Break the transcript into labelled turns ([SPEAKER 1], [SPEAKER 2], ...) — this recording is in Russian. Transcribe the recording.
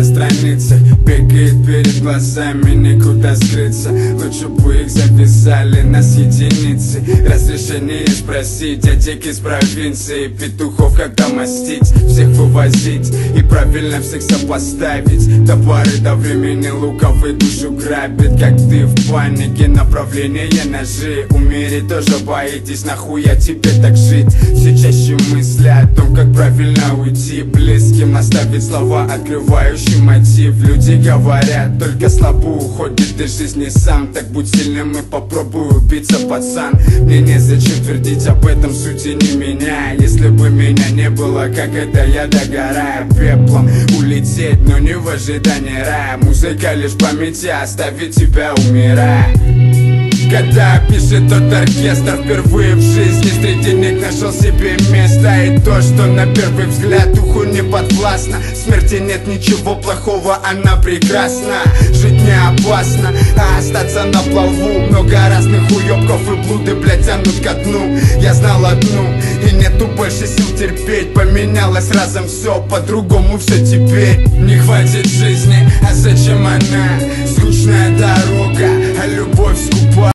[SPEAKER 1] страницах бегает перед глазами, никуда скрыться. Лучше бы их завязали нас единицы. Разрешение спросить, а дик из провинции. Петухов когда мастить, всех вывозить и правильно всех сопоставить. Товары до времени луковый душу грабит. Как ты в панике, направление ножи. Умереть тоже боитесь, нахуя тебе так жить? Все чаще мысли о том, как правильно уйти. Близким оставить слова, открывающий мотив. Люди говорят, только слабо уходит из жизни сам. Так будь сильным и попробуй убиться, пацан. Мне незачем твердить об этом, сути не меня. Если бы меня не было, как это я догораю пеплом. Улететь, но не в ожидании рая. Музыка лишь памяти, оставить тебя умирая. Когда пишет тот оркестр, впервые в жизни среди них нашел себе место. И то, что на первый взгляд уху не подвластно. Смерти нет ничего плохого, она прекрасна. Жить не опасно, а остаться на плаву. Много разных уёбков и блуды, блядь, тянут ко дну. Я знал одну, и нету больше сил терпеть. Поменялось разом все, по-другому все теперь.